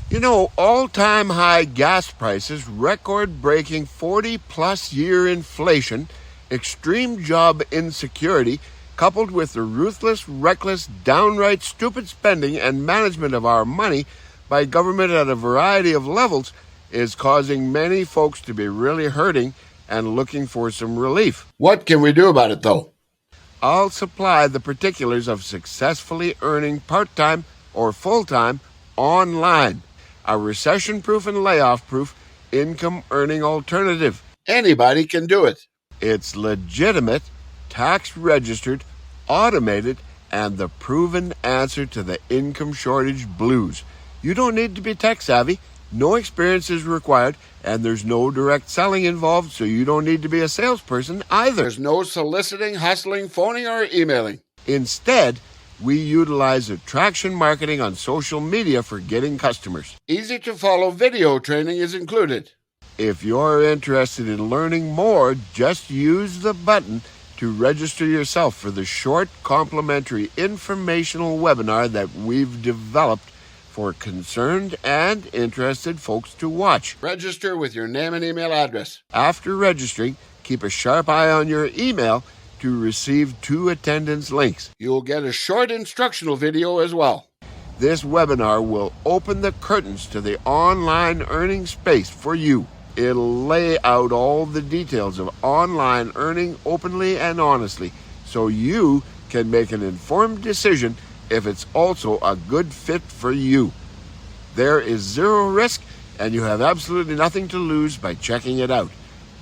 You know, all-time high gas prices, record-breaking 40-plus year inflation, extreme job insecurity, coupled with the ruthless, reckless, downright stupid spending and management of our money by government at a variety of levels, is causing many folks to be really hurting and looking for some relief. What can we do about it, though? I'll supply the particulars of successfully earning part-time or full-time online. A recession-proof and layoff-proof income-earning alternative. Anybody can do it. It's legitimate, tax-registered, automated, and the proven answer to the income shortage blues. You don't need to be tech-savvy. No experience is required, and there's no direct selling involved, so you don't need to be a salesperson either. There's no soliciting, hustling, phoning, or emailing. Instead, we utilize attraction marketing on social media for getting customers. Easy-to-follow video training is included. If you're interested in learning more, just use the button to register yourself for the short, complimentary informational webinar that we've developed for concerned and interested folks to watch. Register with your name and email address. After registering, keep a sharp eye on your email to receive 2 attendance links. You'll get a short instructional video as well. This webinar will open the curtains to the online earning space for you. It'll lay out all the details of online earning openly and honestly, so you can make an informed decision if it's also a good fit for you. There is zero risk, and you have absolutely nothing to lose by checking it out.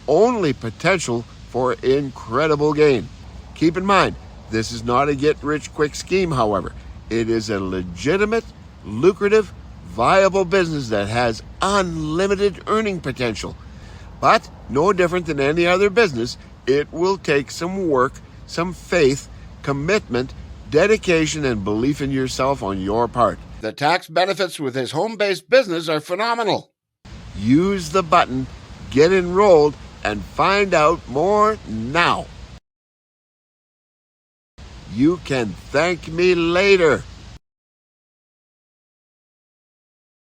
Only potential for incredible gain. Keep in mind, this is not a get-rich-quick scheme, however. It is a legitimate, lucrative, viable business that has unlimited earning potential. But no different than any other business, it will take some work, some faith, commitment, dedication, and belief in yourself on your part. The tax benefits with his home-based business are phenomenal. Use the button, get enrolled, and find out more now. You can thank me later.